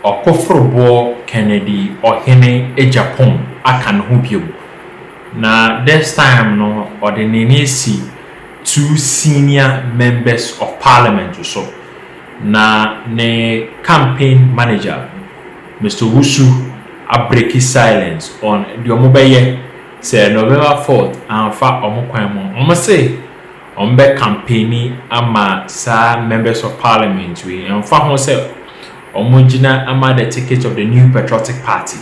Okofrobo Kennedy Ohene Japan akan ho bio. Na this time no ordinary see two senior members of parliament so. Na ne campaign manager Mr. Wusu a break his silence on the omobeye say November 4th and fa omokwan mo say ombe campaigning ama sa members of parliament we and fa ho say omojina ama the ticket of the new patriotic party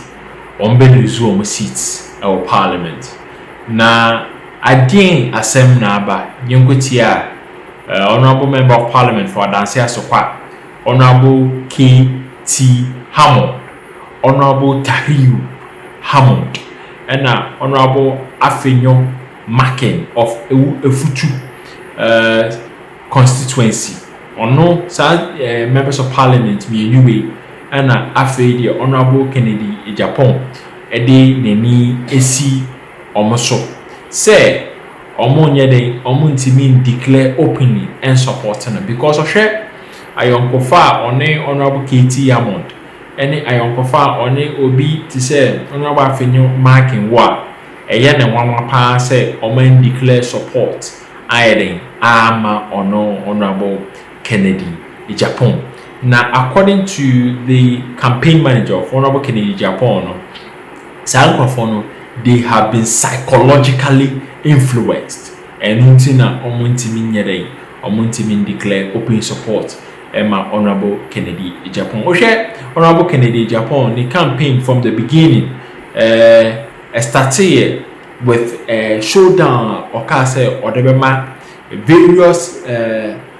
ombe lose omo seats our parliament na adin asem na aba yenkotia honorable member of parliament for Adanse Asokwa honorable K.T. Hammond honorable Tahiyu Hammond and honorable Afenyo Markin of Efutu constituency ono members of parliament me anyway and afi the honorable Kennedy Japan ede neni esi omoso say omonye dey omuntimi declare openly and supporting because of share ayonkofa one honorable K.T. Hammond any ayonkofa one obi to say honorable Afenyo Markin wa eye ne nwanwa pa say oman declare support ayeden ama ono honorable Kennedy Japan. Now, according to the campaign manager of Honorable Kennedy Japan, they have been psychologically influenced. And Untina Omuntimi declare open support Emma Honorable Kennedy Japan. Honorable Kennedy Japan, the campaign from the beginning started with a showdown or various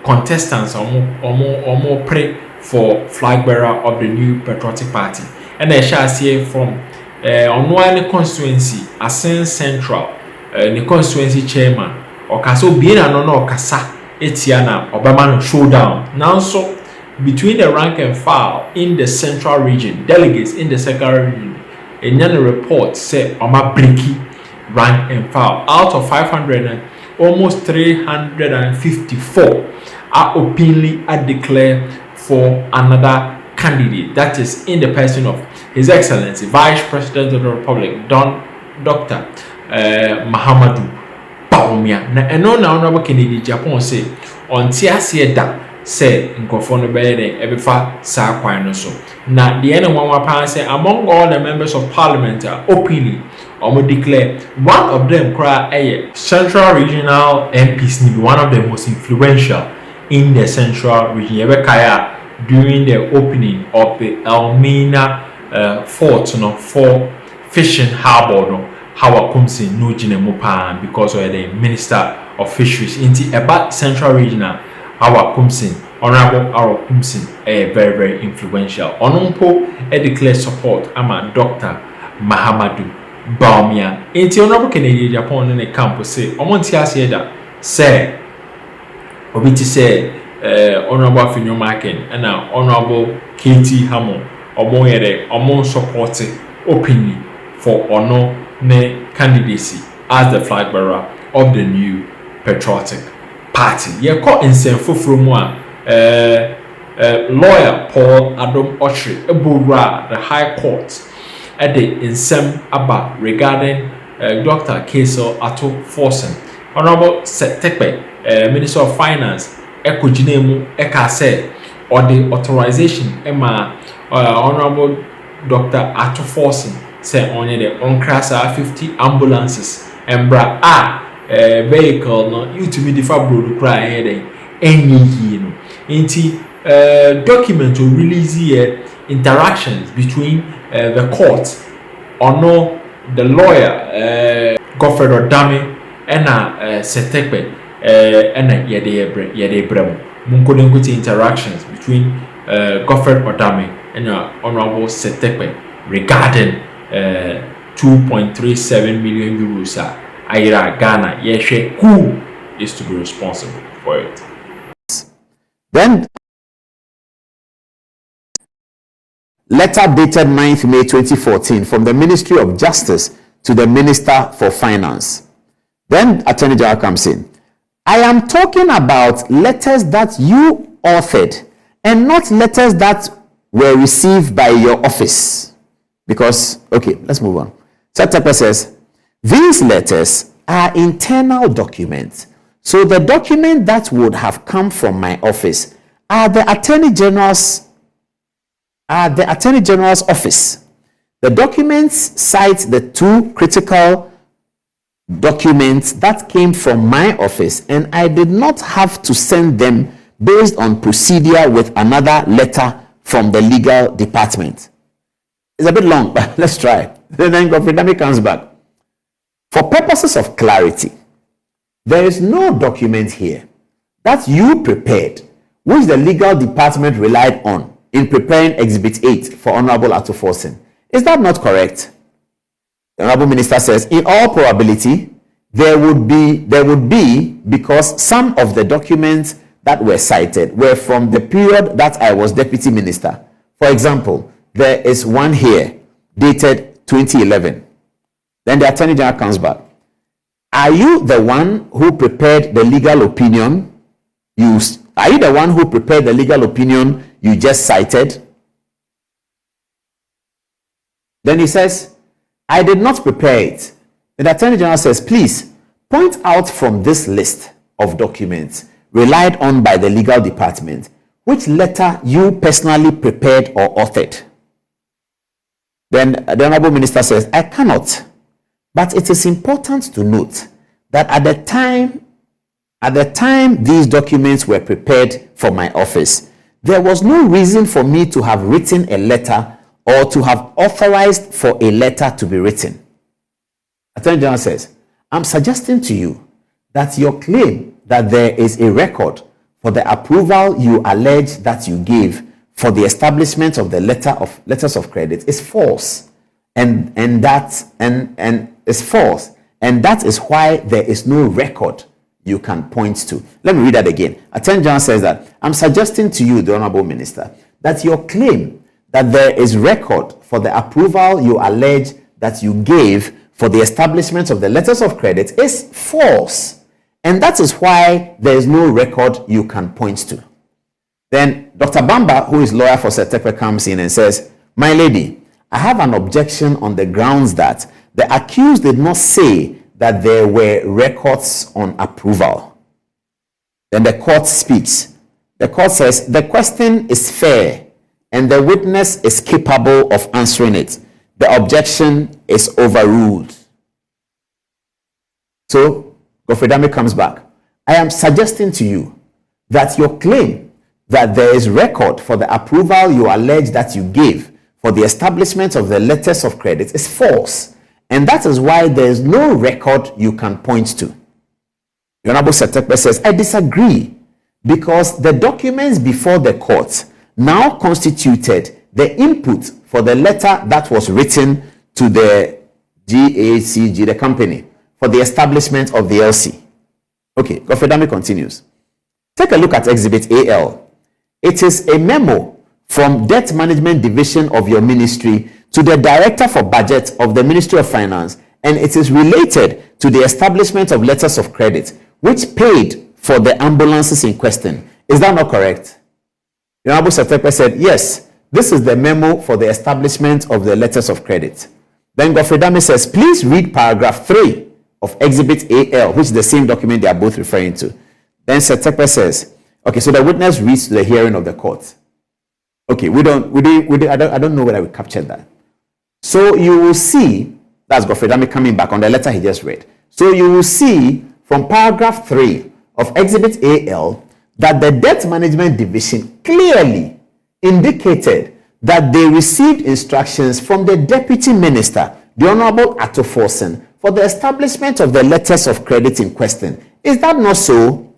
contestants or pray for flag bearer of the new patriotic party. And I shall say from Onwani constituency, Asen Central, the constituency chairman, or Kaso Bina no Kasa, Etiana, Obama showdown. Now, so between the rank and file in the central region, delegates in the central region, a new report said Oma Briki rank and file out of 500 almost 354 are openly declared for another candidate, that is in the person of His Excellency Vice President of the Republic Dr. Mahamudu Bawumia. Na eno na Honorable Kennedy Japan say on tiase da say nkofo no bele ebefa sa kwan no so. Na the ene wanwa pa say among all the members of parliament openly declare one of them cry Central Regional MPs need one of the most influential in the Central region. During the opening of the Elmina fort for fishing harbor how comes in no Mupan because of the Minister of Fisheries Enti about Central Regional how comes in Honorable Aro Kumsin very very influential. Onumpo declare support ama Dr. Mahamudu Bawumia. Enti Honorable Kennedy Japan in the campus say omonti ase da say obi ti say Honorable Afenyo Markin and Honorable K.T. Hammond omon support openly for honor ne candidacy as the flag bearer of the new patriotic party. Ye call Nsem-Pii from lawyer Paul Adom Ochre Ebura the High Court at the Nsem-Aba regarding Dr. Kesel Ato Forsen. Honorable Setekpe, Minister of Finance, Ekojinemu Eka said, or the authorization Emma Honorable Dr. Ato Forsen said only the Onkrasa 50 ambulances and bra vehicle no you to be the fabro cry any document to release here interactions between the court or no the lawyer Godfrey Odame and Setekpe and yede brem munko interactions between Godfrey Odame and Honorable Setekpe regarding 2.37 million euros ayra Ghana yeshe who is to be responsible for it. Then letter dated 9th May 2014 from the Ministry of Justice to the Minister for Finance. Then Attorney General comes in. I am talking about letters that you authored and not letters that were received by your office. Because, okay, let's move on. Sektekpe says, these letters are internal documents. So the document that would have come from my office are the Attorney General's office. The documents cite the two critical documents that came from my office, and I did not have to send them based on procedure with another letter from the legal department. It's a bit long, but let's try. Then Godfrey comes back. For purposes of clarity, there is no document here that you prepared which the legal department relied on in preparing Exhibit 8 for Honorable Atto-Forson. Is that not correct? The Honorable Minister says, in all probability, there would be because some of the documents that were cited were from the period that I was Deputy Minister. For example, there is one here dated 2011. Then the Attorney General comes back. Are you the one who prepared the legal opinion? Are you the one who prepared the legal opinion you just cited? Then he says, I did not prepare it. And the Attorney General says, please point out from this list of documents relied on by the legal department which letter you personally prepared or authored. Then the Honorable Minister says, I cannot. But it is important to note that at the time these documents were prepared for my office, there was no reason for me to have written a letter or to have authorized for a letter to be written. Attorney General says, I'm suggesting to you that your claim that there is a record for the approval you allege that you gave for the establishment of the letters of credit is false, and that is false, and that is why there is no record you can point to. Let me read that again. Attorney General says that I'm suggesting to you, the Honorable Minister, that your claim that there is record for the approval you allege that you gave for the establishment of the letters of credit is false, and that is why there is no record you can point to. Then Dr. Bamba, who is lawyer for Sektekpe, comes in and says, my lady, I have an objection on the grounds that the accused did not say that there were records on approval. Then the court speaks. The court says, the question is fair and the witness is capable of answering it. The objection is overruled. So, Godfrey comes back. I am suggesting to you that your claim that there is record for the approval you allege that you gave for the establishment of the letters of credit is false, and that is why there is no record you can point to. The Honorable Sektekpe says, I disagree, because the documents before the court now constituted the input for the letter that was written to the GACG, the company, for the establishment of the LC. Okay, Godfrey continues. Take a look at Exhibit AL. It is a memo from Debt Management Division of your ministry to the Director for Budget of the Ministry of Finance, and it is related to the establishment of letters of credit, which paid for the ambulances in question. Is that not correct? The Honorable Sektekpe said, yes, this is the memo for the establishment of the letters of credit. Then Godfrey says, please read paragraph 3 of Exhibit AL, which is the same document they are both referring to. Then Sektekpe says, okay, so the witness reads to the hearing of the court. Okay, I don't know whether we captured that. So you will see, that's Godfrey coming back on the letter he just read. So you will see from paragraph 3 of Exhibit AL that the Debt Management Division clearly indicated that they received instructions from the Deputy Minister, the Honorable Atto-Forson, for the establishment of the letters of credit in question. Is that not so?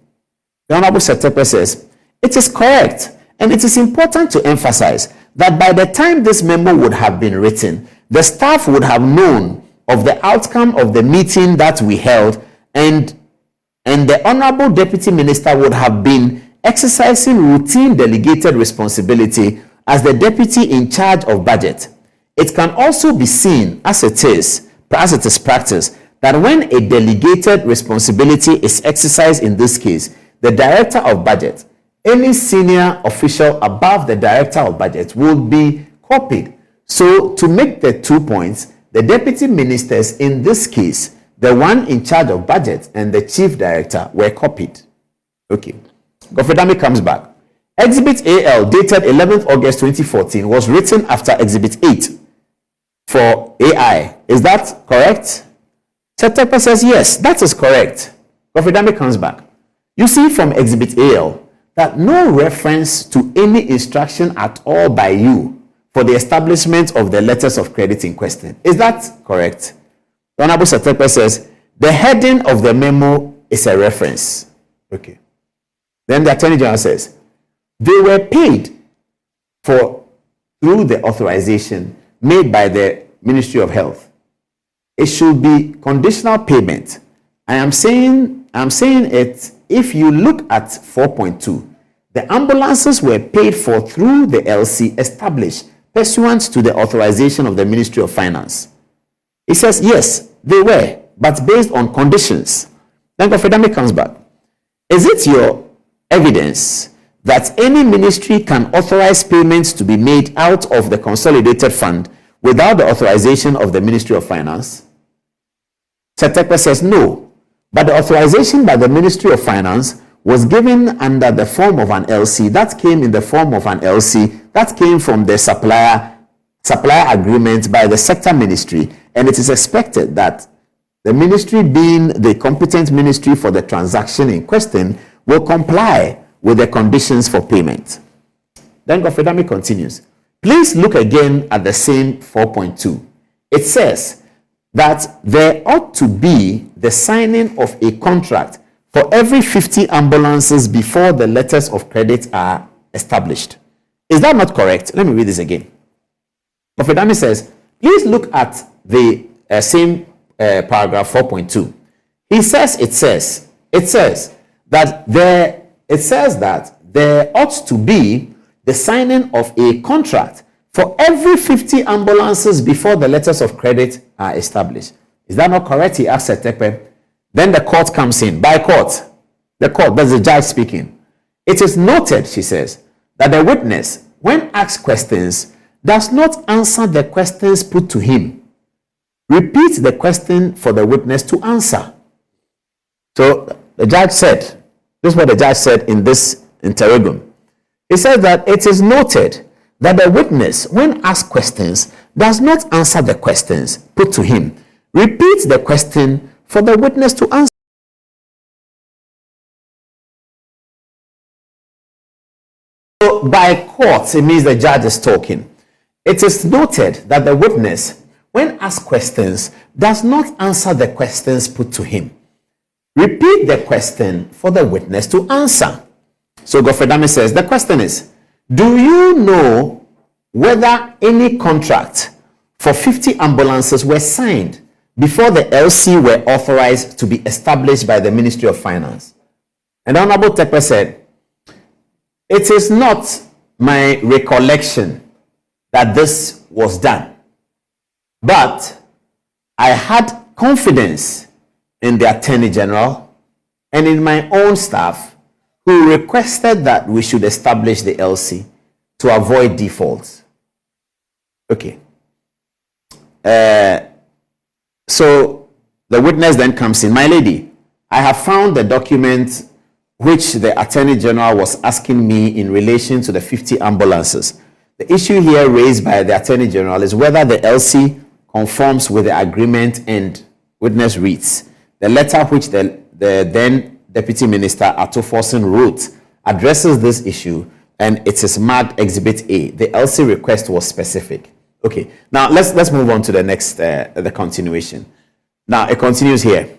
The Honorable Sektekpe says, it is correct, and it is important to emphasize that by the time this memo would have been written, the staff would have known of the outcome of the meeting that we held, and the Honorable Deputy Minister would have been exercising routine delegated responsibility as the Deputy in charge of budget. It can also be seen, as it is practice, that that when a delegated responsibility is exercised, in this case, the Director of Budget, any senior official above the Director of Budget will be copied. So to make the 2 points, the deputy ministers, in this case, the one in charge of budget and the chief director, were copied. Okay. Gofredami comes back. Exhibit AL, dated 11th August 2014, was written after Exhibit 8 for AI. Is that correct? Setepe says, yes, that is correct. Gofredami comes back. You see from Exhibit AL that no reference to any instruction at all by you for the establishment of the letters of credit in question. Is that correct? The Honorable Setepe says, the heading of the memo is a reference. Okay. Then the Attorney General says, they were paid through the authorization made by the Ministry of Health. It should be conditional payment. I'm saying it, if you look at 4.2, the ambulances were paid for through the LC established pursuant to the authorization of the Ministry of Finance. He says, yes, they were, but based on conditions. Then Gofredami comes back. Is it your evidence that any ministry can authorize payments to be made out of the consolidated fund without the authorization of the Ministry of Finance? Setepe says no, but the authorization by the Ministry of Finance was given under the form of an LC. That came in the form of an LC that came from the supplier agreement by the sector ministry, and it is expected that the ministry, being the competent ministry for the transaction in question, will comply with the conditions for payment. Then Gofredami continues. Please look again at the same 4.2. It says that there ought to be the signing of a contract for every 50 ambulances before the letters of credit are established. Is that not correct? Let me read this again. Gofredami says, please look at the same paragraph 4.2. It says that there ought to be the signing of a contract for every 50 ambulances before the letters of credit are established. Is that not correct? He asked Setepe. Then the court comes in. By court, that's the judge speaking. It is noted, she says, that the witness, when asked questions, does not answer the questions put to him. Repeat the question for the witness to answer. So the judge said, this is what the judge said in this interrogum. He said that it is noted that the witness, when asked questions, does not answer the questions put to him. Repeat the question for the witness to answer. So by court, it means the judge is talking. It is noted that the witness, when asked questions, does not answer the questions put to him. Repeat the question for the witness to answer. So Gofredami says, the question is, do you know whether any contract for 50 ambulances were signed before the LC were authorized to be established by the Ministry of Finance? And Honorable Tepe said, it is not my recollection that this was done, but I had confidence in the Attorney General and in my own staff, who requested that we should establish the LC to avoid defaults. Okay. So the witness then comes in. My lady, I have found the document which the Attorney General was asking me in relation to the 50 ambulances. The issue here raised by the Attorney General is whether the LC conforms with the agreement, and witness reads. The letter which the then Deputy Minister Ato Forson wrote addresses this issue, and it is marked Exhibit A. The LC request was specific. Okay, now let's move on to the next, the continuation. Now it continues here.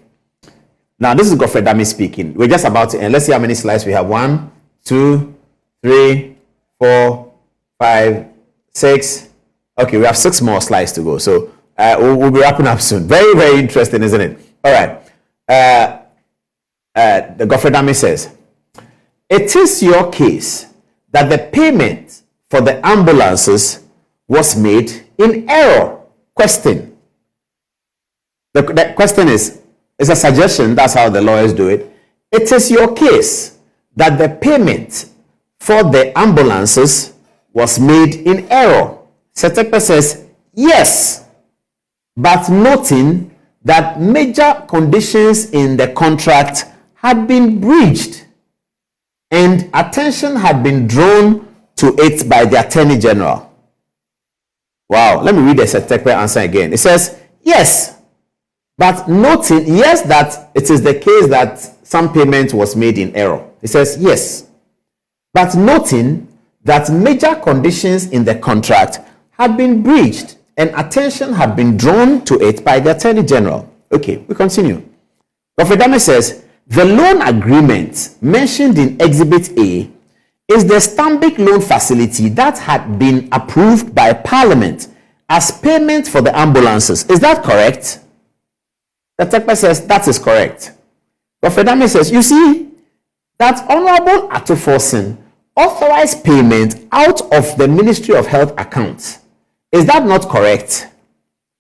Now this is Gofredami speaking. We're just about to end. Let's see how many slides we have. 1, 2, 3, 4, 5, 6. Okay, we have 6 more slides to go. So we'll be wrapping up soon. Very, very interesting, isn't it? All right. The Gofredami says, it is your case that the payment for the ambulances was made in error. Question. The question is, it's a suggestion, that's how the lawyers do it. It is your case that the payment for the ambulances was made in error. Setekpe says, yes, but noting that major conditions in the contract had been breached and attention had been drawn to it by the Attorney General. Wow, let me read the Setekpe answer again. It says, yes, but noting, yes, that it is the case that some payment was made in error. It says, yes, but noting that major conditions in the contract had been breached and attention had been drawn to it by the Attorney General. Okay, we continue. Dr. says, the loan agreement mentioned in Exhibit A is the Stanbic loan facility that had been approved by Parliament as payment for the ambulances. Is that correct? The Tekpe says that is correct. Dr. says, you see, that Honorable Atuforsen authorized payment out of the Ministry of Health account. Is that not correct?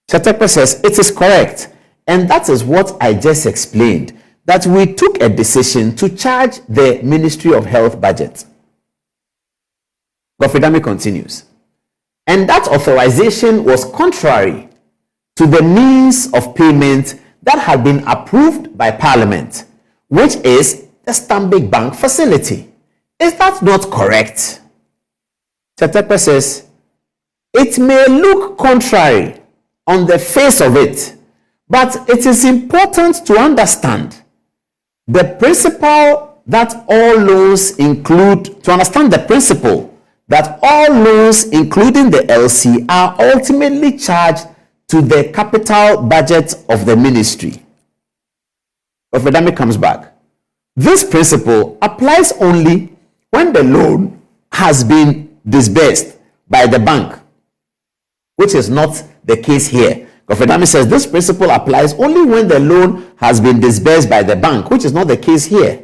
Setekpe says it is correct, and that is what I just explained, that we took a decision to charge the Ministry of Health budget. Gofidame continues, and that authorization was contrary to the means of payment that had been approved by Parliament, which is the Stanbic Bank facility. Is that not correct? Setekpe says, it may look contrary on the face of it, but it is important to understand the principle that all loans include, to understand the principle that all loans, including the LC, are ultimately charged to the capital budget of the ministry. Ofedame comes back. This principle applies only when the loan has been disbursed by the bank, which is not the case here. Gofedame says this principle applies only when the loan has been disbursed by the bank, which is not the case here.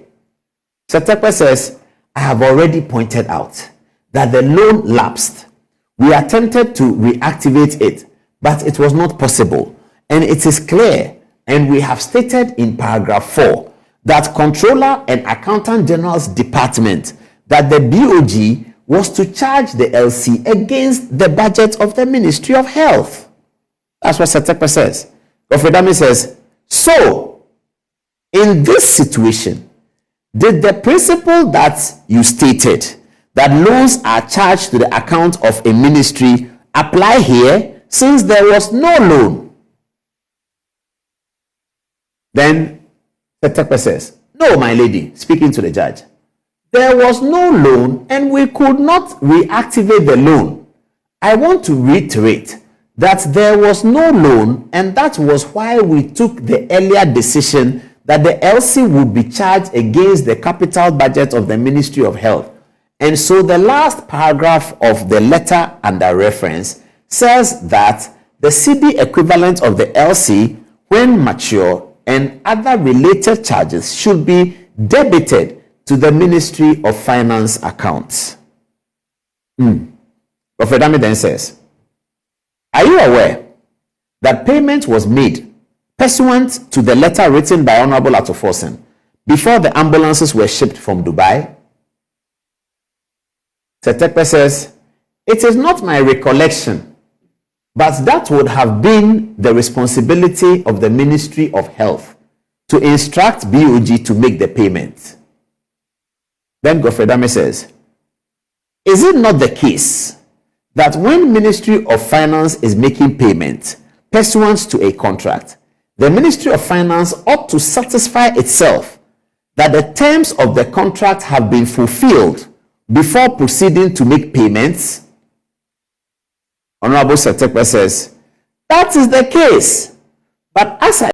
Setekpe says, I have already pointed out that the loan lapsed. We attempted to reactivate it, but it was not possible. And it is clear, and we have stated in paragraph 4, that Comptroller and Accountant General's Department, that the BOG was to charge the LC against the budget of the Ministry of Health. That's what Setekpe says. Gofredame says, so, in this situation, did the principle that you stated, that loans are charged to the account of a ministry, apply here, since there was no loan? Then Setekpe says, no, my lady, speaking to the judge, there was no loan and we could not reactivate the loan. I want to reiterate that there was no loan, and that was why we took the earlier decision that the LC would be charged against the capital budget of the Ministry of Health. And so the last paragraph of the letter under reference says that the CD equivalent of the LC, when mature, and other related charges should be debited to the Ministry of Finance accounts. Profedame then says, are you aware that payment was made pursuant to the letter written by Honorable Atuforsen before the ambulances were shipped from Dubai? Setekpe says, it is not my recollection, but that would have been the responsibility of the Ministry of Health to instruct BOG to make the payment. Then Gofredame says, is it not the case that when Ministry of Finance is making payment pursuant to a contract, the Ministry of Finance ought to satisfy itself that the terms of the contract have been fulfilled before proceeding to make payments? Honorable Setekpe says, that is the case. But as I